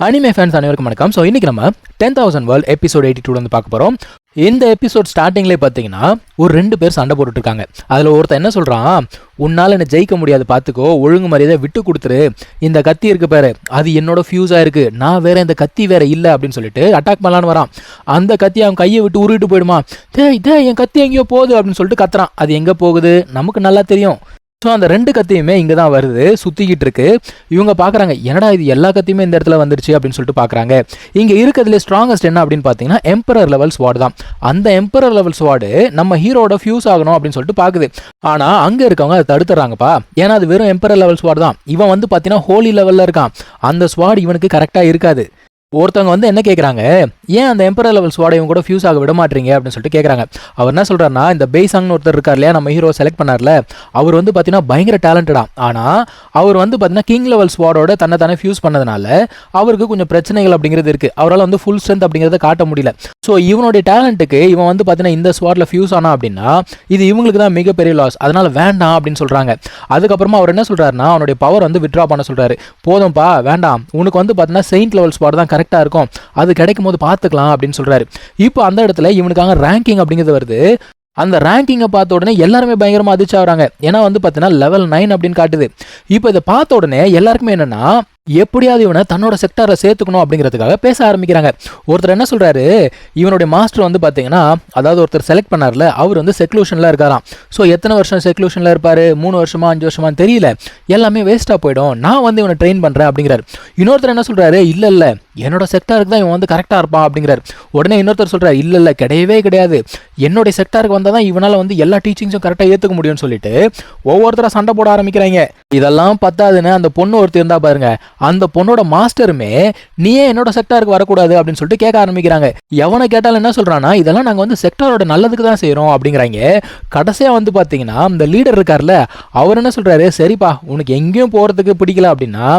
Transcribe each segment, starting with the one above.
Anime fans அனைவருக்கும் வணக்கம். So இன்றைக்கி நம்ம 10,000 வேர்ல்ட் எபிசோட் 82 வந்து பார்க்க போகிறோம். இந்த எபிசோட் ஸ்டார்டிங்லேயே பார்த்தீங்கன்னா ஒரு 2 பேர் சண்டை போட்டுட்ருக்காங்க. அதில் ஒருத்தன் என்ன சொல்கிறான், உன்னால் என்னை ஜெயிக்க முடியாது, பார்த்துக்கோ, ஒழுங்கு மரியாதை விட்டு கொடுத்துரு, இந்த கத்தி இருக்கு பாரு, அது என்னோட ஃபியூஸாக இருக்குது, நான் வேற இந்த கத்தி வேற இல்லை அப்படின்னு சொல்லிட்டு அட்டாக் பண்ணலான்னு வரான். அந்த கத்தி அவன் கையை விட்டு உருவிட்டு போயிடுமா, என் கத்தி எங்கேயோ போகுது அப்படின்னு சொல்லிட்டு கத்துறான். அது எங்கே போகுது நமக்கு நல்லா தெரியும். ஸோ அந்த 2 கத்தியுமே இங்கே தான் வருது, சுற்றிக்கிட்டு இருக்கு. இவங்க பார்க்குறாங்க, என்னடா இது எல்லா கத்தியுமே இந்த இடத்துல வந்துருச்சு அப்படின்னு சொல்லிட்டு பார்க்குறாங்க. இங்கே இருக்கிறதுல ஸ்ட்ராங்கஸ்ட் என்ன அப்படின்னு பார்த்தீங்கன்னா எம்பரர் லெவல் ஸ்வாட் தான். அந்த எம்பரர் லெவல் ஸ்வாடு நம்ம ஹீரோட ஃபியூஸ் ஆகணும் அப்படின்னு சொல்லிட்டு பார்க்குது. ஆனால் அங்கே இருக்கவங்க அதை தடுத்துறாங்கப்பா. ஏன்னா அது வெறும் எம்பரர் லெவல் ஸ்வாட் தான். இவன் வந்து பார்த்தீங்கன்னா ஹோலி லெவலில் இருக்கான். அந்த ஸ்வாட் இவனுக்கு கரெக்டாக இருக்காது. ஒருத்தவங்க வந்து என்ன கேட்குறாங்க, ஏன் அந்த எம்பரர் லெவல் ஸ்வாடை இவங்க கூட ஃபியூஸ் ஆக விட மாட்டீங்க அப்படின்னு சொல்லிட்டு கேட்குறாங்க. அவர் என்ன சொல்கிறாருன்னா, இந்த பேசாங்னு ஒருத்தர் இருக்கார் இல்லையா, நம்ம ஹீரோ செலக்ட் பண்ணார்ல, அவர் வந்து பார்த்தீங்கன்னா பயங்கர டேலண்டடா. ஆனால் அவர் வந்து பார்த்தீங்கன்னா கிங் லெவல் ஸ்வாடோட தன்னை ஃபியூஸ் பண்ணதுனால அவருக்கு கொஞ்சம் பிரச்சனைகள் அப்படிங்கிறது இருக்குது. அவரால் வந்து ஃபுல் ஸ்ட்ரென்த் அப்படிங்கிறத காட்ட முடியல. ஸோ இவனுடைய டேலண்ட்டுக்கு இவன் வந்து பார்த்தீங்கன்னா இந்த ஸ்வாடில் ஃபியூஸ் ஆனா அப்படின்னா இது இவங்களுக்கு தான் மிகப்பெரிய லாஸ், அதனால் வேண்டாம் அப்படின்னு சொல்கிறாங்க. அதுக்கப்புறமா அவர் என்ன சொல்கிறாருன்னா, அவனுடைய பவர் வந்து வித்ட்ரா பண்ண சொல்கிறாரு. போதும்ப்பா, வேண்டாம், உனக்கு வந்து பார்த்தீங்கன்னா செயின்ட் லெவல் ஸ்வாட் தான் கரெக்டாக இருக்கும், அது கிடைக்கும் போது பார்த்துக்கலாம் அப்படின்னு சொல்கிறாரு. இப்போ அந்த இடத்துல இவனுக்காக ரேங்கிங் அப்படிங்கிறது வருது. அந்த ரேங்கிங்கை பார்த்த உடனே எல்லாருமே பயங்கரமாக அதிர்ச்சி ஆகிறாங்க. ஏன்னா வந்து பார்த்தீங்கன்னா லெவல் 9 அப்படின்னு காட்டுது. இப்போ இதை பார்த்த உடனே எல்லாருக்குமே என்னென்னா, எப்படியாவது இவனை தன்னோட செக்டாரை சேர்த்துக்கணும் அப்படிங்கிறதுக்காக பேச ஆரம்பிக்கிறாங்க. ஒருத்தர் என்ன சொல்கிறாரு, இவனுடைய மாஸ்டர் வந்து பார்த்தீங்கன்னா, அதாவது ஒருத்தர் செலக்ட் பண்ணார்ல, அவர் வந்து செக்லூஷனில் இருக்காராம். ஸோ எத்தனை வருஷம் செக்லூஷனில் இருப்பார், 3 வருஷமா 5 வருஷமான்னு தெரியல, எல்லாமே வேஸ்ட்டாக போயிடும், நான் வந்து இவனை ட்ரெயின் பண்ணுறேன் அப்படிங்கிறார். இன்னொருத்தர் என்ன சொல்கிறாரு, இல்லை என்னோட செக்டாருக்கு தான் இவன் வந்து கரெக்டாக இருப்பான் அப்படிங்கிறார். உடனே இன்னொருத்தர் சொல்கிறார், இல்லை கிடையவே கிடையாது, என்னுடைய செக்டாருக்கு வந்தால் தான் இவனால் வந்து எல்லா டீச்சிங்ஸும் கரெக்டாக ஏற்றுக்க முடியும்னு சொல்லிட்டு ஒவ்வொருத்தராக சண்டை போட ஆரம்பிக்கிறாங்க. இதெல்லாம் பத்தாதுன்னு அந்த பொண்ணு ஒருத்தர் இருந்தால் பாருங்க, அந்த பொண்ணோட மாஸ்டருமே நீயே என்னோட செக்டாருக்கு வரக்கூடாது அப்படின்னு சொல்லிட்டு கேட்க ஆரம்பிக்கிறாங்க. எவனை கேட்டாலும் என்ன சொல்றானா, இதெல்லாம் நாங்கள் வந்து செக்டாரோட நல்லதுக்கு தான் செய்கிறோம் அப்படிங்கிறாங்க. கடைசியாக வந்து பார்த்தீங்கன்னா இந்த லீடர் இருக்கார்ல, அவர் என்ன சொல்றாரு, சரிப்பா, உனக்கு எங்கேயும் போகிறதுக்கு பிடிக்கல அப்படின்னா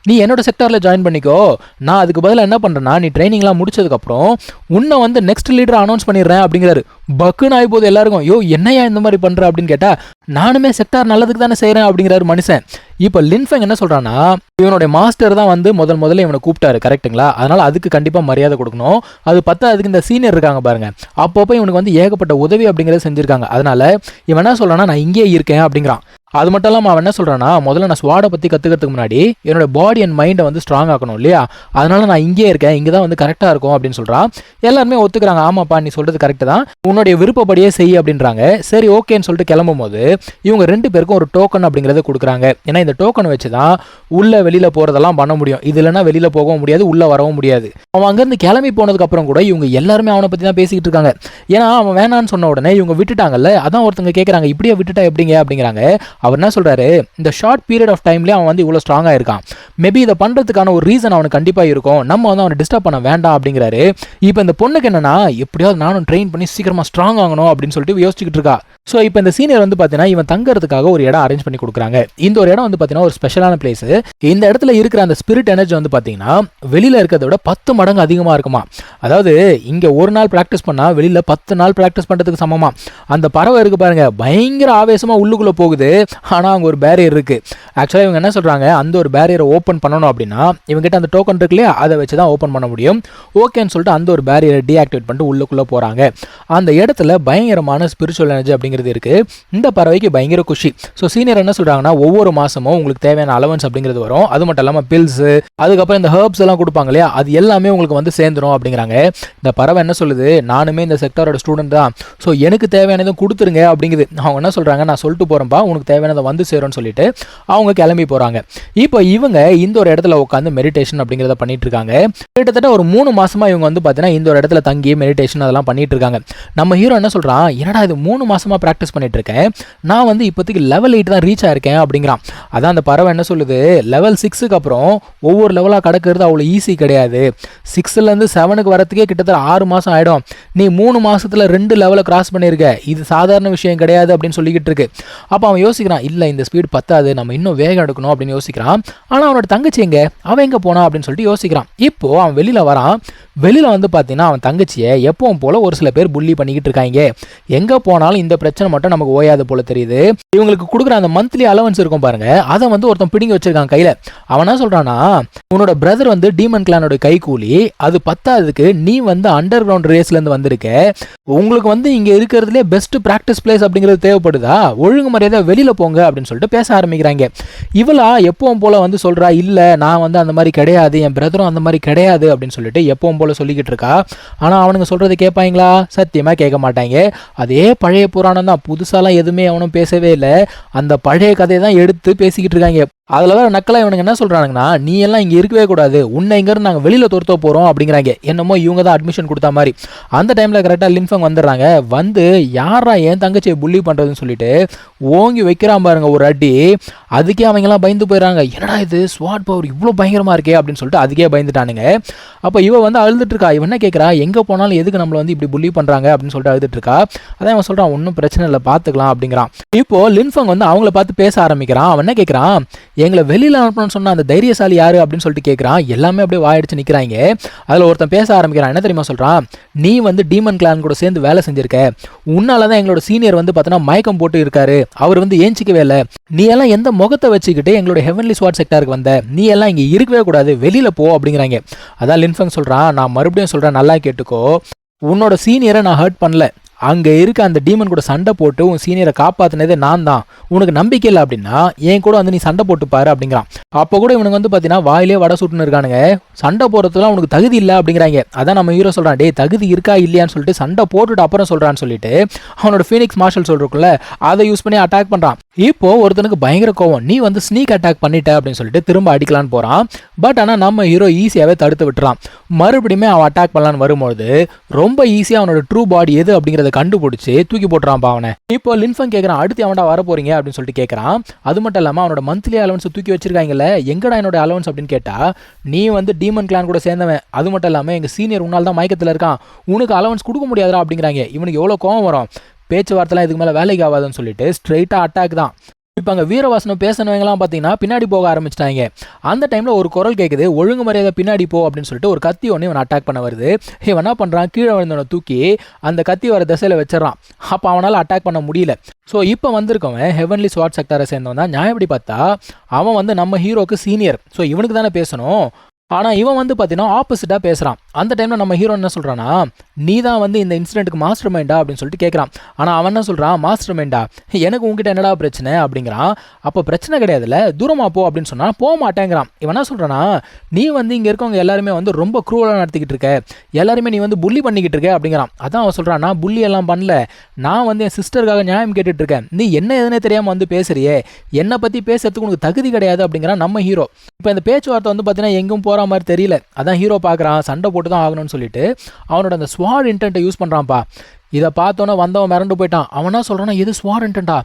நீ என்னோட செக்டாரில் ஜாயின் பண்ணிக்கோ, நான் அதுக்கு பதிலாக என்ன பண்ணுறேன்னா, நீ ட்ரைனிங்லாம் முடிச்சதுக்கப்புறம் உன்னை வந்து நெக்ஸ்ட் லீடர் அனௌன்ஸ் பண்ணிடுறேன் அப்படிங்கிறாரு. பக்குன்னு ஆகி போது எல்லாருக்கும், என்னையா இந்த மாதிரி பண்ணுற அப்படின்னு கேட்டால், நானுமே செக்டார் நல்லதுக்கு தானே செய்கிறேன் அப்படிங்கிறாரு மனுஷன். இப்போ லின்ஃபெங் என்ன சொல்கிறான்னா, இவனுடைய மாஸ்டர் தான் வந்து முதல்ல இவனை கூப்பிட்டாரு, கரெக்டுங்களா, அதனால் அதுக்கு கண்டிப்பாக மரியாதை கொடுக்கணும். அது அதுக்கு இந்த சீனியர் இருக்காங்க பாருங்க, அப்பப்போ இவனுக்கு வந்து ஏகப்பட்ட உதவி அப்படிங்கிறத செஞ்சுருக்காங்க. அதனால் இவன் என்ன சொல்கிறான்னா, நான் இங்கே இருக்கேன் அப்படிங்கிறான். அது மட்டும் இல்லாமல் அவன் என்ன சொல்கிறான்னா, முதல்ல நான் ஸ்வாடை பற்றி கற்றுக்கிறதுக்கு முன்னாடி என்னோட பாடி அண்ட் மைண்டை வந்து ஸ்ட்ராங் ஆக்கணும் இல்லையா, அதனால் நான் இங்கே இருக்கேன், இங்கே தான் வந்து கரெக்டாக இருக்கும் அப்படின்னு சொல்கிறான். எல்லாருமே ஒத்துக்கிறாங்க, ஆமாப்பா நீ சொல்கிறது கரெக்டு தான், உன்னுடைய விருப்பப்படியே செய் அப்படின்றாங்க. சரி ஓகேன்னு சொல்லிட்டு கிளம்பும் போது இவங்க 2 பேருக்கும் ஒரு டோக்கன் அப்படிங்கிறத கொடுக்குறாங்க. ஏன்னா இந்த டோக்கனை வச்சு தான் உள்ளே வெளியில் போகிறதெல்லாம் பண்ண முடியும். இது இல்லைன்னா வெளியில் போகவும் முடியாது, உள்ளே வரவும் முடியாது. அவன் அங்கேருந்து கிளம்பி போனதுக்கப்புறம் கூட இவங்க எல்லாருமே அவனை பற்றி தான் பேசிக்கிட்டு இருக்காங்க. ஏன்னா அவன் வேணான்னு சொன்ன உடனே இவங்க விட்டுட்டாங்கல்ல, அதான் ஒருத்தங்க கேட்குறாங்க, இப்படியே விட்டுட்டா எப்படிங்க அப்படிங்கிறாங்க. அவர் என்ன சொல்கிறாரு, இந்த ஷார்ட் பீரியட் ஆஃப் டைம்லேயே அவன் வந்து இவ்வளோ ஸ்ட்ராங்காக இருக்கான், மேபி இதை பண்ணுறதுக்கான ஒரு ரீசன் அவனுக்கு கண்டிப்பாக இருக்கும், நம்ம வந்து அவனை டிஸ்டர்ப் பண்ண வேண்டாம் அப்படிங்கிறாரு. இப்போ இந்த பொண்ணுக்கு என்னன்னா, எப்படியாவது நானும் ட்ரெயின் பண்ணி சீக்கிரமாக ஸ்ட்ராங் ஆகணும் அப்படின்னு சொல்லிட்டு யோசிச்சுக்கிட்டு இருக்கா. ஸோ இப்போ இந்த சீனியர் வந்து பார்த்தீங்கன்னா இவன் தங்கறதுக்காக ஒரு இடம் அரேஞ்ச் பண்ணி கொடுக்குறாங்க. இந்த ஒரு இடம் வந்து பார்த்தீங்கன்னா ஒரு ஸ்பெஷலான பிளேஸ். இந்த இடத்துல இருக்கிற அந்த ஸ்பிரிட் எனர்ஜி வந்து பார்த்தீங்கன்னா வெளியில் இருக்கிறத விட 10 மடங்கு அதிகமாக இருக்குமா. அதாவது இங்கே ஒரு நாள் ப்ராக்டிஸ் பண்ணால் வெளியில் 10 நாள் ப்ராக்டிஸ் பண்ணுறதுக்கு சமமா. அந்த பறவை இருக்குது பாருங்க, பயங்கர ஆவேசமாக உள்ளுக்குள்ளே போகுது. ஆனால் அங்கே ஒரு பேரியர் இருக்குது. ஆக்சுவலாக இவங்க என்ன சொல்கிறாங்க, அந்த ஒரு பேரியரை ஓப்பன் பண்ணணும் அப்படின்னா இவங்ககிட்ட அந்த டோக்கன் இருக்கு இல்லையா, அதை வச்சு தான் ஓப்பன் பண்ண முடியும். ஓகேன்னு சொல்லிட்டு அந்த ஒரு பேரியரை டீஆக்டிவேட் பண்ணிட்டு உள்ளுக்குள்ளே போகிறாங்க. அந்த இடத்துல பயங்கரமான ஸ்பிரிச்சுவல் எனர்ஜி அப்படிங்கிறது இருக்கு. இந்த பறவைக்கு பயங்கர குஷி. ஸோ சீனியர் என்ன சொல்றாங்கன்னா, ஒவ்வொரு மாசமும் உங்களுக்கு தேவையான அலவன்ஸ் அப்படிங்கிறது வரும், அது மட்டும் இல்லாமல் பில்ஸ், அதுக்கப்புறம் இந்த ஹெர்ப்ஸ் எல்லாம் கொடுப்பாங்க இல்லையா, அது எல்லாமே உங்களுக்கு வந்து சேர்ந்துடும் அப்படிங்கிறாங்க. இந்த பறவை என்ன சொல்லுது, நானுமே இந்த செக்டாரோட ஸ்டூடெண்ட் தான், ஸோ எனக்கு தேவையானதும் கொடுத்துருங்க அப்படிங்குது. அவங்க என்ன சொல்றாங்க, நான் சொல்லிட்டு போறேன்ப்பா, உனக்கு தேவையானதை வந்து சேரும்னு சொல்லிட்டு அவங்க கிளம்பி போறாங்க. இப்போ இவங்க இந்த ஒரு இடத்துல உட்காந்து மெடிடேஷன் அப்படிங்கிறத பண்ணிட்டு இருக்காங்க. கிட்டத்தட்ட ஒரு 3 மாசமா இவங்க வந்து பார்த்தீங்கன்னா இந்த ஒரு இடத்துல தங்கி மெடிடேஷன் அதெல்லாம் பண்ணிட்டு இருக்காங்க. நம்ம ஹீரோ என்ன சொல்றான், என்னடா இது 3 மாசமா ப்ராக்டிஸ் பண்ணிட்டு இருக்கேன், நான் வந்து இப்போதைக்கு லெவல் 8 தான் ரீச் ஆயிருக்கேன் அப்படிங்கிறான். அதான் அந்த பறவை என்ன சொல்லுது, லெவல் 6க்கு அப்புறம் ஒவ்வொரு லெவலாக கடக்கிறது அவ்வளோ ஈஸி கிடையாது, 6லேருந்து 7க்கு வரத்துக்கே கிட்டத்தட்ட 6 மாதம் ஆகிடும், நீ 3 மாதத்தில் 2 லெவலை கிராஸ் பண்ணியிருக்க, இது சாதாரண விஷயம் கிடையாது அப்படின்னு சொல்லிக்கிட்டு இருக்கு. அப்போ அவன் யோசிக்கிறான், இல்லை இந்த ஸ்பீட் பத்தாது, நம்ம இன்னும் வேகம் எடுக்கணும் அப்படின்னு யோசிக்கிறான். ஆனால் அவனோட தங்கச்சி எங்க, அவன் எங்கே போனா அப்படின்னு சொல்லிட்டு யோசிக்கிறான். இப்போ அவன் வெளியில் வரான். வெளியில் வந்து பார்த்தீங்கன்னா அவன் தங்கச்சியை எப்பவும் போல் ஒரு சில பேர் புள்ளி பண்ணிக்கிட்டு இருக்காங்க. எங்கே போனாலும் இந்த பிரச்சனை மட்டும் நமக்கு ஓயாது போல தெரியுது. இவங்களுக்கு கொடுக்குற அந்த மந்த்லி அலவன்ஸ் இருக்கும் பாருங்க, அதை வந்து ஒருத்தன் பிடிங்கி வச்சிருக்கான் கையில். அவன் என்ன சொல்கிறான்னா, உன்னோட பிரதர் வந்து டீமன் கிளானோட கை கூலி, அது பத்தாததுக்கு நீ வந்து அண்டர் கிரவுண்ட் ரேஸ்லேருந்து வந்திருக்க, உங்களுக்கு வந்து இங்கே இருக்கிறதுலே பெஸ்ட் ப்ராக்டிஸ் பிளேஸ் அப்படிங்கிறது தேவைப்படுதா, ஒழுங்கு மரியாதை வெளியில் போங்க அப்படின்னு சொல்லிட்டு பேச ஆரம்பிக்கிறாங்க. இவளா எப்பவும் போல் வந்து சொல்கிறா, இல்லை நான் வந்து அந்த மாதிரி கிடையாது, என் பிரதரும் அந்த மாதிரி கிடையாது அப்படின்னு சொல்லிட்டு எப்பவும் போல் சொல்லிக்கிட்டு இருக்கா. ஆனால் அவனுங்க சொல்கிறது கேட்பாங்களா? சத்தியமாக கேட்க மாட்டாங்க. அதே பழைய புராணம் தான், புதுசாலாம் எதுவுமே அவனும் பேசவே இல்லை. அந்த பழைய கதையை தான் எடுத்து பேசிக்கிட்டு இருக்காங்க. அதில் வேறு நக்கலாக இவனுங்க என்ன சொல்கிறானுங்கன்னா, நீ எல்லாம் இங்கே இருக்கவே கூடாது, உன்னை இங்கேருந்து நாங்கள் வெளியில் துரத்த போகிறோம் அப்படிங்கிறாங்க. என்னமோ இவங்க தான் அட்மிஷன் கொடுத்த மாதிரி. அந்த டைமில் கரெக்டாக லின்ஃபங் வந்துடுறாங்க. வந்து யாரா என் தங்கச்சியை புள்ளி பண்ணுறதுன்னு சொல்லிட்டு ஓங்கி வைக்கிறான் பாருங்க ஒரு அடி. அதுக்கே அவங்கெல்லாம் பயந்து போயிடறாங்க. என்னடா இது ஸ்வாட் பவர் இவ்வளோ பயங்கரமாக இருக்கே அப்படின்னு சொல்லிட்டு அதுக்கே பயந்துட்டானுங்க. அப்போ இவ வந்து அழுதுட்டு இருக்கா. இவன் என்ன கேட்குறா, எங்கே போனாலும் எதுக்கு நம்மளை வந்து இப்படி புள்ளி பண்ணுறாங்க அப்படின்னு சொல்லிட்டு அழுதுட்டு இருக்கா. அதான் அவன் சொல்கிறான், ஒன்றும் பிரச்சனை இல்லை பார்த்துக்கலாம் அப்படிங்கிறான். இப்போ லின்ஃபங் வந்து அவங்கள பார்த்து பேச ஆரம்பிக்கிறான். அவன் என்ன கேட்குறான், எங்களை வெளியில் அனுப்பணும்னு சொன்ன அந்த தைரியசாலி யாரு அப்படின்னு சொல்லிட்டு கேட்குறான். எல்லாமே அப்படியே வாயடிச்சு நிற்கிறாங்க. அதில் ஒருத்தன் பேச ஆரம்பிக்கிறான். என்ன தெரியுமா சொல்கிறான், நீ வந்து டீமன் கிளான் கூட சேர்ந்து வேலை செஞ்சிருக்க, உன்னால தான் எங்களோட சீனியர் வந்து பார்த்தோன்னா மயக்கம் போட்டு இருக்காரு, அவர் வந்து ஏஞ்சிக்கவே இல்லை, நீ எல்லாம் எந்த முகத்தை வச்சுக்கிட்டு எங்களோட ஹெவன்லி ஸ்வாட் செக்டாருக்கு வந்த, நீ எல்லாம் இங்கே இருக்கவே கூடாது, வெளியில் போ அப்படிங்கிறாங்க. அதான் லின்ஃபங் சொல்கிறான், நான் மறுபடியும் சொல்கிறேன் நல்லா கேட்டுக்கோ, உன்னோட சீனியரை நான் ஹர்ட் பண்ணல, அங்கே இருக்க அந்த டீமன் கூட சண்டை போட்டு உன் சீனியரை காப்பாற்றினதே நான் தான், உனக்கு நம்பிக்கை இல்லை அப்படின்னா என் கூட வந்து நீ சண்டை போட்டு பாரு அப்படிங்கிறான். அப்போ கூட இவனுக்கு வந்து பார்த்தீங்கன்னா வாயிலே வடை சுட்டுன்னு இருக்கானுங்க. சண்டை போடுறதுலாம் உனக்கு தகுதி இல்லை அப்படிங்கிறாங்க. அதான் நம்ம ஹீரோ சொல்கிறான், டே தகுதி இருக்கா இல்லையான்னு சொல்லிட்டு சண்டை போட்டுட்டு அப்புறம் சொல்கிறான்னு சொல்லிட்டு அவனோட ஃபீனிக்ஸ் மார்ஷல் சொல்கிறக்குள்ள அதை யூஸ் பண்ணி அட்டாக் பண்ணுறான். இப்போ ஒருத்தனுக்கு பயங்கர கோவம், நீ வந்து ஸ்னீக் அட்டாக் பண்ணிட்ட அப்படின்னு சொல்லிட்டு திரும்ப அடிக்கலான்னு போகிறான். பட் ஆனால் நம்ம ஹீரோ ஈஸியாகவே தடுத்து விட்டுறான். மறுபடியுமே அவன் அட்டாக் பண்ணலான்னு வரும்போது ரொம்ப ஈஸியாக அவனோட ட்ரூ பாடி எது அப்படிங்கிறத கண்டுபிடிச்சி தூக்கி போட்டுறான் அவனை. இப்போ லின்ஃபங் கேட்குறான், அடுத்து அவன்டா வர போறீங்க அப்படின்னு சொல்லிட்டு கேட்குறான். அது மட்டும் இல்லாமல் அவனோட மந்த்லி அலவன்ஸ் தூக்கி வச்சிருக்காங்கல்ல, எங்கடா என்னோட அலவன்ஸ் அப்படின்னு கேட்டா, நீ வந்து டீமன் கிளான் கூட சேர்ந்தவன், அது மட்டும் இல்லாமல் எங்கள் சீனியர் உன்னால் தான் மயக்கத்தில் இருக்கான், உனக்கு அலவன்ஸ் கொடுக்க முடியாதா அப்படிங்கிறாங்க. இவனுக்கு எவ்வளோ கோவம் வரும், பேச்சுவார்த்தைலாம் இதுக்கு மேலே வேலைக்கு ஆகாதுன்னு சொல்லிட்டு ஸ்ட்ரெயிட்டாக அட்டாக் தான். இப்போ அங்கே வீரவாசனம் பேசினவங்கலாம் பார்த்தீங்கன்னா பின்னாடி போக ஆரம்பிச்சிட்டாங்க. அந்த டைமில் ஒரு குரல் கேட்குது, ஒழுங்கு மரியாதை பின்னாடி போ அப்படின்னு சொல்லிட்டு ஒரு கத்தி ஒன்று இவன் அட்டாக் பண்ண வருது. இவன் என்ன பண்ணுறான், கீழே விழுந்தவனை தூக்கி அந்த கத்தி வர திசையில் வச்சிடறான். அப்போ அவனால் அட்டாக் பண்ண முடியல. ஸோ இப்போ வந்திருக்கவன் ஹெவன்லி ஸ்வாட் செக்டாரை சேர்ந்தவன் தான். நியாயப்படி பார்த்தா அவன் வந்து நம்ம ஹீரோக்கு சீனியர், ஸோ இவனுக்கு தானே பேசணும். ஆனால் இவன் வந்து பார்த்தீங்கன்னா ஆப்போசிட்டாக பேசுகிறான். அந்த டைமில் நம்ம ஹீரோ என்ன சொல்கிறான்னா, நீ தான் வந்து இந்த இன்சிடென்ட்டுக்கு மாஸ்டர் மைண்டா அப்படின்னு சொல்லிட்டு கேட்குறான். ஆனால் அவன் என்ன சொல்கிறான், மாஸ்டர் மைண்டா, எனக்கு உங்ககிட்ட என்னடா பிரச்சனை அப்படிங்கிறான். அப்போ பிரச்சனை கிடையாதுல்ல, தூரமாக போ அப்படின்னு சொன்னால் போக மாட்டேங்கிறான். இவன் என்ன சொல்கிறான்னா, நீ வந்து இங்கே இருக்கவங்க எல்லாருமே வந்து ரொம்ப க்ரூவலாக நடத்திக்கிட்டு இருக்க, எல்லாருமே நீ வந்து புள்ளி பண்ணிக்கிட்டு இருக்க அப்படிங்கிறான். அதான் அவன் சொல்கிறான், நான் புள்ளி எல்லாம் பண்ணல, நான் வந்து என் சிஸ்டருக்காக நியாயம் கேட்டுட்டு இருக்கேன், நீ என்ன எதுனே தெரியாமல் வந்து பேசுறியே, என்னை பற்றி பேசுறதுக்கு உனக்கு தகுதி கிடையாது அப்படிங்கிறான் நம்ம ஹீரோ. இப்போ இந்த பேச்சுவார்த்தை வந்து பார்த்தீங்கன்னா எங்கும் போகிற மாதிரி தெரியல. அதான் ஹீரோ பார்க்குறான், சண்டை போட்டு தான் ஆகணும்னு சொல்லிட்டு அவனோட அந்த ஸ்வாட் இன்டென்ட்டை யூஸ் பண்ணுறான்ப்பா. இதை பார்த்தோன்னே வந்தவன் மிரண்டு போயிட்டான். அவனா சொல்கிறானா, எது ஸ்வாட் இன்டென்ட்டா,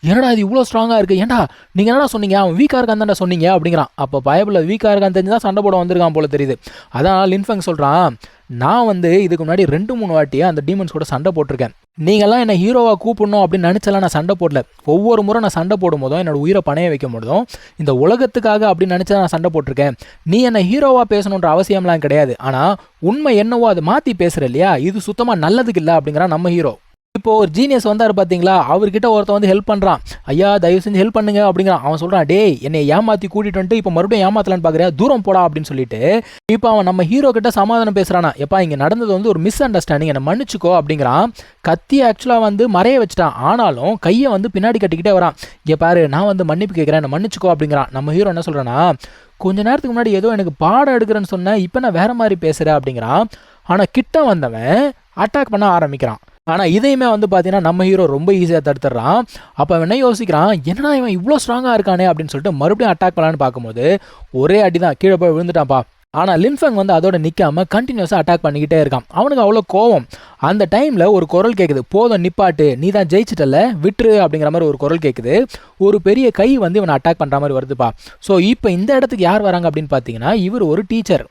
என்னடா இது இவ்வளோ ஸ்ட்ராங்காக இருக்குது, ஏன்டா நீங்கள் என்னடா சொன்னீங்க, அவன் வீக்காக இருக்கான் தானே சொன்னீங்க அப்படிங்கிறான். அப்போ பயபில் வீக்காக இருக்கான்னு தெரிஞ்சு தான் சண்டை போட வந்திருக்கான் போல தெரியுது. அதான் லின்ஃபங் சொல்கிறான், நான் வந்து இதுக்கு முன்னாடி 2-3 வாட்டியாக அந்த டீமன்ஸ் கூட சண்டை போட்டிருக்கேன், நீங்கள்லாம் என்னை ஹீரோவாக கூப்பிடணும் அப்படின்னு நினச்சலாம் நான் சண்டை போடல. ஒவ்வொரு முறை நான் சண்டை போடும் போதும் என்னோட உயிரை பணைய வைக்கும் போதும் இந்த உலகத்துக்காக அப்படின்னு நினச்சா நான் சண்டை போட்டிருக்கேன். நீ என்னை ஹீரோவாக பேசணுன்ற அவசியம்லாம் கிடையாது, ஆனால் உண்மை என்னவோ அதை மாற்றி பேசுகிற இல்லையா, இது சுத்தமாக நல்லதுக்கு இல்லை அப்படிங்கிறான் நம்ம ஹீரோ. இப்போ ஒரு ஜீனியஸ் வந்தார் பார்த்தீங்களா, அவர்கிட்ட ஒருத்தன் வந்து ஹெல்ப் பண்ணுறான். ஐயா தயவு செஞ்சு ஹெல்ப் பண்ணுங்க அப்படிங்கிறான். அவன் சொல்கிறான், டே என்னை ஏமாற்றி கூட்டிட்டு வந்துட்டு இப்போ மறுபடியும் ஏமாத்தலான்னு பார்க்குறியா, தூரம் போடா அப்படின்னு சொல்லிட்டு இப்போ அவன் நம்ம ஹீரோ கிட்ட சமாதானம் பேசுகிறானா. எப்பா இங்கே நடந்தது வந்து ஒரு மிஸ் அண்டர்ஸ்டாண்டிங், என்னை மன்னிச்சுக்கோ அப்படிங்கிறான். கத்தியை ஆக்சுவலாக வந்து மறைய வச்சுட்டான், ஆனாலும் கையை வந்து பின்னாடி கட்டிக்கிட்டே வரான். இங்கே பாரு நான் வந்து மன்னிப்பு கேட்குறேன், என்னை மன்னிச்சுக்கோ அப்படிங்கிறான். நம்ம ஹீரோ என்ன சொல்கிறான்னா, கொஞ்ச நேரத்துக்கு முன்னாடி ஏதோ எனக்கு பாடம் எடுக்கிறேன்னு சொன்னேன், இப்போ நான் வேற மாதிரி பேசுகிறேன் அப்படிங்கிறான். ஆனால் கிட்ட வந்தவன் அட்டாக் பண்ண ஆரம்பிக்கிறான். ஆனால் இதையுமே வந்து பார்த்தீங்கன்னா நம்ம ஹீரோ ரொம்ப ஈஸியாக தடுத்துடுறான். அப்போ அவன் என்ன யோசிக்கிறான், என்னடா இவன் இவ்வளோ ஸ்ட்ராங்காக இருக்கானே அப்படின்னு சொல்லிட்டு மறுபடியும் அட்டாக் பண்ணலான்னு பார்க்கும்போது ஒரே அடி தான், கீழே போய் விழுந்துட்டான்ப்பா. ஆனால் லின்ஃபங் வந்து அதோட நிற்காம கண்டினியூஸாக அட்டாக் பண்ணிக்கிட்டே இருக்கான். அவனுக்கு அவ்வளோ கோவம். அந்த டைமில் ஒரு குரல் கேட்குது, போதும் நிப்பாட்டு, நீ தான் ஜெயிச்சிட்டல விட்டுரு அப்படிங்கிற மாதிரி ஒரு குரல் கேட்குது. ஒரு பெரிய கை வந்து இவனை அட்டாக் பண்ணுற மாதிரி வருதுப்பா. ஸோ இப்போ இந்த இடத்துக்கு யார் வராங்க அப்படின்னு பார்த்தீங்கன்னா, இவர் ஒரு டீச்சர்.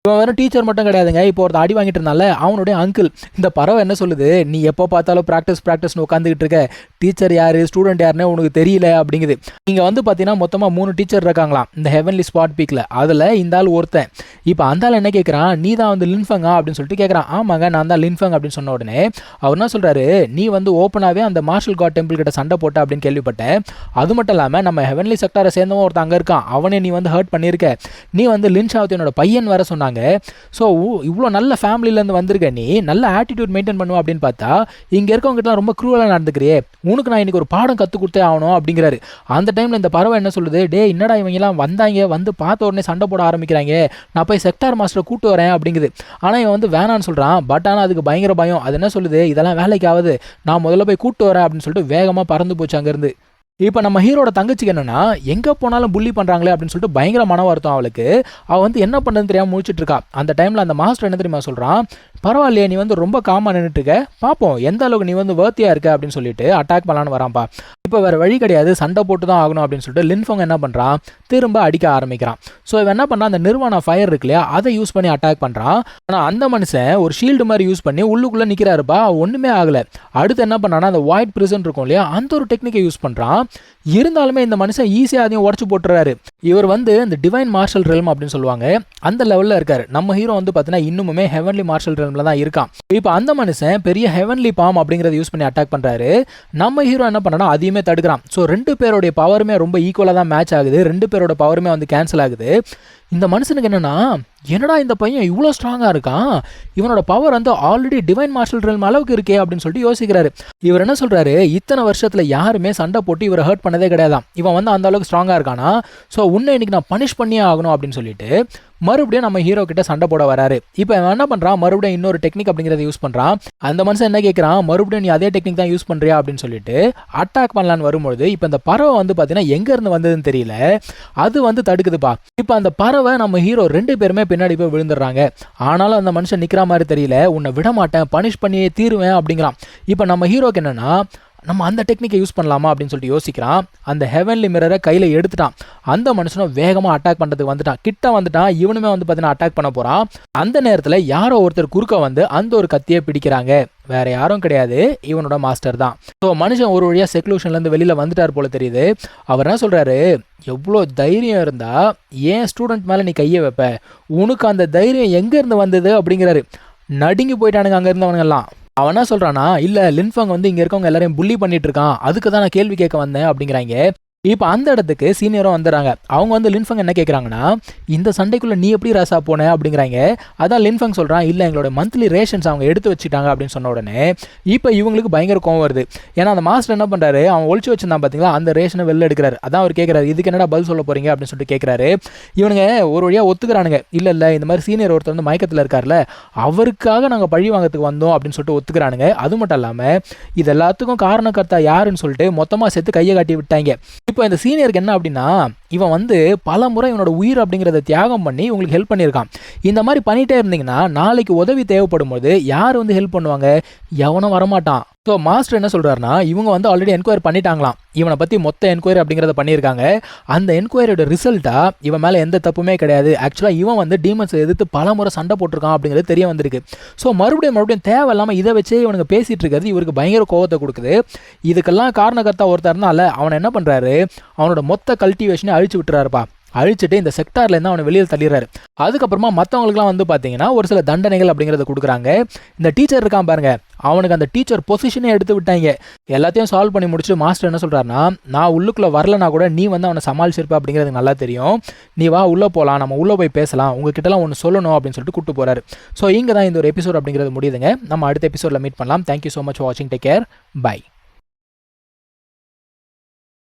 இவன் வெறும் டீச்சர் மட்டும் கிடையாதுங்க. இப்போ ஒருத்த அடி வாங்கிட்டு இருந்தால அவனுடைய அங்கிள். இந்த பறவை என்ன சொல்லுது, நீ எப்போ பார்த்தாலும் ப்ராக்டிஸ்னு உட்காந்துக்கிட்டு இருக்க, டீச்சர் யார் ஸ்டூடெண்ட் யாருன்னு உனக்கு தெரியல அப்படிங்குது. இங்கே வந்து பார்த்தீங்கன்னா மொத்தமாக 3 டீச்சர் இருக்காங்களாம் இந்த ஹெவன்லி ஸ்பாட் பீக்கில். அதில் இந்த ஆள் ஒருத்தன். இப்போ அந்த ஆள் என்ன கேட்குறான், நீ தான் வந்து லின்ஃபங்கா அப்படின்னு சொல்லிட்டு கேட்குறான். ஆமாங்க நான் தான் லின்ஃபங் அப்படின்னு சொன்ன உடனே அவர் என்ன சொல்கிறாரு, நீ வந்து ஓப்பனாகவே அந்த மார்ஷல் காட் டெம்பிள் கிட்ட சண்டை போட்ட அப்படின்னு கேள்விப்பட்டேன். அது மட்டும் இல்லாமல் நம்ம ஹெவன்லி செக்டாரை சேர்ந்தவன் ஒருத்தன் அங்கே இருக்கான், அவனே நீ வந்து ஹர்ட் பண்ணியிருக்க, நீ வந்து லின் ஷாவத்தியனோட பையன் வேற சொன்னாங்க. ஸோ இவ்வளோ நல்ல ஃபேமிலியிலேருந்து வந்திருக்க, நீ நல்ல ஆட்டிடியூட் மெயின்டைன் பண்ணுவோம் அப்படின்னு பார்த்தா இங்கே இருக்கவங்ககிட்டலாம் ரொம்ப க்ரூவலாக நடந்துக்கிறியே, உனக்கு நான் இன்னைக்கு ஒரு பாடம் கற்றுக் கொடுத்தே ஆகணும் அப்படிங்கிறாரு. அந்த டைமில் இந்த பறவை என்ன சொல்லுது, டே என்னடா இவங்கெல்லாம் வந்தாங்க, வந்து பார்த்த உடனே சண்டை போட ஆரம்பிக்கிறாங்க, நான் போய் செக்டார் மாஸ்டரை கூட்டு வரேன் அப்படிங்குது. ஆனால் இவன் வந்து வேணான்னு சொல்கிறான். பட் ஆனால் அதுக்கு பயங்கர பயம். அது என்ன சொல்லுது, இதெல்லாம் வேலைக்கு ஆகுது, நான் முதல்ல போய் கூட்டு வரேன் அப்படின்னு சொல்லிட்டு வேகமாக பறந்து போச்சு அங்கேருந்து. இப்போ நம்ம ஹீரோட தங்கச்சிக்கு என்னன்னா, எங்கே போனாலும் புள்ளி பண்ணுறாங்களே அப்படின்னு சொல்லிட்டு பயங்கர மன வருத்தம் அவளுக்கு. அவள் வந்து என்ன பண்ணுறதுன்னு தெரியாமல் முடிச்சுட்டு இருக்கா. அந்த டைமில் அந்த மாஸ்டர் என்ன தெரியுமா சொல்கிறான், பரவாயில்லையே நீ வந்து ரொம்ப காமாக நின்றுட்டு இருக்க, பார்ப்போம் எந்த அளவுக்கு நீ வந்து வேர்த்தியாக இருக்க அப்படின்னு சொல்லிட்டு அட்டாக் பண்ணலான்னு வரான்ப்பா. இப்போ வேறு வழி கிடையாது, சண்டை போட்டு தான் ஆகணும் அப்படின்னு சொல்லிட்டு லின்ஃபங் என்ன பண்ணுறான், திரும்ப அடிக்க ஆரம்பிக்கிறான். ஸோ இவன் என்ன பண்ணுறான், அந்த நிர்வாண ஃபயர் இருக்கு இல்லையா, அதை யூஸ் பண்ணி அட்டாக் பண்ணுறான். ஆனால் அந்த மனுஷன் ஒரு ஷீல்டு மாதிரி யூஸ் பண்ணி உள்ளுக்குள்ளே நிற்கிறாருப்பா, ஒன்றுமே ஆகலை. அடுத்து என்ன பண்ணான்னா, அந்த ஒயிட் பிரிசன் இருக்கும் இல்லையா, அந்த ஒரு டெக்னிக்கை யூஸ் பண்ணுறான். இருந்தாலுமே இந்த மனுஷன் ஈஸியாக அதையும் உடச்சு போட்டுறாரு. இவர் வந்து இந்த டிவைன் மார்ஷல் ரெல்ம் அப்படின்னு சொல்லுவாங்க, அந்த லெவலில் இருக்காரு. நம்ம ஹீரோ வந்து பார்த்தீங்கன்னா இன்னுமே ஹெவன்லி மார்ஷல் ரெல்மில் தான் இருக்கான். இப்போ அந்த மனுஷன் பெரிய ஹெவன்லி பாம் அப்படிங்கிறத யூஸ் பண்ணி அட்டாக் பண்ணுறாரு. நம்ம ஹீரோ என்ன பண்ணனா, அதையுமே தடுக்கிறான். ஸோ 2 பேருடைய பவருமே ரொம்ப ஈக்குவலாக தான் மேட்ச் ஆகுது. 2 பேரோட பவருமே வந்து கேன்சல் ஆகுது. இந்த மனுஷனுக்கு என்னன்னா, என்னடா இந்த பையன் இவ்வளோ ஸ்ட்ராங்காக இருக்கான், இவனோட பவர் வந்து ஆல்ரெடி டிவைன் மார்ஷல் ரெல்ம் அளவுக்கு இருக்கே அப்படின்னு சொல்லிட்டு யோசிக்கிறாரு. இவர் என்ன சொல்கிறாரு, இத்தனை வருஷத்தில் யாருமே சண்டை போட்டு இவரை ஹர்ட் பண்ணதே கிடையாதான், இவன் வந்து அந்த அளவுக்கு ஸ்ட்ராங்காக இருக்கானா, ஸோ உன்னை இன்னைக்கு நான் பனிஷ் பண்ணியே ஆகணும் அப்படின்னு சொல்லிட்டு மறுபடியும் நம்ம ஹீரோ கிட்ட சண்டை போட வராரு. இப்போ அவன் என்ன பண்ணுறான், மறுபடியும் இன்னொரு டெக்னிக் அப்படிங்கிறத யூஸ் பண்ணுறான். அந்த மனுஷன் என்ன கேட்குறான், மறுபடியும் நீ அதே டெக்னிக் தான் யூஸ் பண்ணுறியா அப்படின்னு சொல்லிட்டு அட்டாக் பண்ணலான்னு வரும்பொழுது இப்போ இந்த பறவை வந்து பார்த்தீங்கன்னா எங்கேருந்து வந்ததுன்னு தெரியல, அது வந்து தடுக்குதுப்பா. இப்போ அந்த பறவை நம்ம ஹீரோ 2 பேருமே பின்னாடி போய் விழுந்துடுறாங்க. ஆனாலும் அந்த மனுஷன் நிற்கிற மாதிரி தெரியல, உன்னை விட மாட்டேன், பனிஷ் பண்ணியே தீருவேன் அப்படிங்கிறான். இப்போ நம்ம ஹீரோக்கு என்னன்னா, நம்ம அந்த டெக்னிக்கை யூஸ் பண்ணலாமா அப்படின்னு சொல்லிட்டு யோசிக்கிறான். அந்த ஹெவன்லி மிரரை கையில் எடுத்துட்டான். அந்த மனுஷனும் வேகமாக அட்டாக் பண்ணுறதுக்கு வந்துட்டான், கிட்ட வந்துட்டான். இவனுமே வந்து பார்த்தீங்கன்னா அட்டாக் பண்ண போகிறான். அந்த நேரத்தில் யாரோ ஒருத்தர் குறுக்க வந்து அந்த ஒரு கத்தியை பிடிக்கிறாங்க. வேற யாரும் கிடையாது, இவனோட மாஸ்டர் தான். ஸோ மனுஷன் ஒரு வழியாக செக்லூஷன்லேருந்து வெளியில் வந்துட்டார் போல தெரியுது. அவர் என்ன சொல்கிறாரு, எவ்வளோ தைரியம் இருந்தால் ஏன் ஸ்டூடெண்ட் மேலே நீ கையை வைப்ப, உனக்கு அந்த தைரியம் எங்கேருந்து வந்தது அப்படிங்கிறாரு. நடுங்கி போயிட்டானுங்க அங்கே இருந்தவனுங்கெல்லாம். அவன் என்ன சொல்கிறானா, இல்லை லின்ஃபங் வந்து இங்கே இருக்கவங்க எல்லாரையும் புள்ளி பண்ணிட்டு இருக்கான், அதுக்கு தான் நான் கேள்வி கேட்க வந்தேன் அப்படிங்கிறாங்க. இப்போ அந்த இடத்துக்கு சீனியரும் வந்துடுறாங்க. அவங்க வந்து லின்ஃபங் என்ன கேட்குறாங்கன்னா, இந்த சண்டைக்குள்ளே நீ எப்படி ராசா போன அப்படிங்கிறாங்க. அதான் லின்ஃபங் சொல்கிறான், இல்லை எங்களோட மந்த்லி ரேஷன்ஸ் அவங்க எடுத்து வச்சுட்டாங்க அப்படின்னு சொன்ன உடனே இப்போ இவங்களுக்கு பயங்கர கோவம் வருது. ஏன்னா அந்த மாஸ்டர் என்ன பண்ணுறாரு, அவன் ஒழிச்சு வச்சிருந்தான் பார்த்தீங்களா, அந்த ரேஷனை வெளில எடுக்கிறாரு. அதான் அவர் கேட்குறாரு, இதுக்கு என்னடா பதில் சொல்ல போகிறீங்க அப்படின்னு சொல்லிட்டு கேட்குறாரு. இவனுங்க ஒரு வழியாக ஒத்துக்கிறானுங்க. இல்லை இந்த மாதிரி சீனியர் ஒருத்தர் வந்து மயக்கத்தில் இருக்கார்ல, அவருக்காக நாங்கள் பழி வாங்கிறதுக்கு வந்தோம் அப்படின்னு சொல்லிட்டு ஒத்துக்கிறானுங்க. அது மட்டும் இல்லாமல் இது எல்லாத்துக்கும் காரணக்கர்த்தா யாருன்னு சொல்லிட்டு மொத்தமாக சேர்த்து கையை காட்டி விட்டாங்க. இப்போ இந்த சீனியருக்கு என்ன அப்படின்னா, இவன் வந்து பல முறை இவனோட உயிர் அப்படிங்கிறத தியாகம் பண்ணி உங்களுக்கு ஹெல்ப் பண்ணியிருக்கான். இந்த மாதிரி பண்ணிகிட்டே இருந்தீங்கன்னா நாளைக்கு உதவி தேவைப்படும் போது யார் வந்து ஹெல்ப் பண்ணுவாங்க, எவனும் வரமாட்டான். ஸோ மாஸ்டர் என்ன சொல்கிறாருன்னா, இவங்க வந்து ஆல்ரெடி என்கொயரி பண்ணிட்டாங்களாம், இவனை பற்றி மொத்த என்கொயரி அப்படிங்கிறத பண்ணியிருக்காங்க. அந்த என்கொயரியோட ரிசல்ட்டாக இவன் மேலே எந்த தப்புமே கிடையாது, ஆக்சுவலாக இவன் வந்து டீமன்ஸை எதிர்த்து பல முறை சண்டை போட்டிருக்கான் அப்படிங்கிறது தெரிய வந்திருக்கு. ஸோ மறுபடியும் தேவையில்லாமல் இதை வச்சே இவனுக்கு பேசிகிட்டு இருக்கிறது இவருக்கு பயங்கர கோவத்தை கொடுக்குது. இதுக்கெல்லாம் காரணக்கர்த்தா ஒருத்தர்னால அவனை என்ன பண்ணுறாரு, அவனோட மொத்த கல்டிவேஷனை அழிச்சு விட்டுறாருப்பா. அழிச்சிட்டு இந்த செக்டார்லேருந்து அவனை வெளியில் தள்ளிடுறாரு. அதுக்கப்புறமா மற்றவங்களுக்குலாம் வந்து பார்த்தீங்கன்னா ஒரு சில தண்டனைகள் அப்படிங்கிறத கொடுக்குறாங்க. இந்த டீச்சர் இருக்கான் பாருங்க, அவனுக்கு அந்த டீச்சர் பொசிஷனே எடுத்து விட்டாங்க. எல்லாத்தையும் சால்வ் பண்ணி முடிச்சுட்டு மாஸ்டர் என்ன சொல்கிறாருன்னா, நான் உள்ளுக்குள்ளே வரலனா கூட நீ வந்து அவனை சமாளிச்சிருப்ப அப்படிங்கிறது நல்லா தெரியும், நீ வா உள்ளே போகலாம், நம்ம உள்ளே போய் பேசலாம், உங்ககிட்டலாம் ஒன்று சொல்லணும் அப்படின்னு சொல்லிட்டு கூப்பிட்டு போகிறாரு. ஸோ இங்கே தான் இந்த ஒரு எபிசோட் அப்படிங்கிறது முடியுதுங்க. நம்ம அடுத்த எபிசோடில் மீட் பண்ணலாம். தேங்க்யூ ஸோ மச் ஃபார் வாட்சிங். Take care. பை.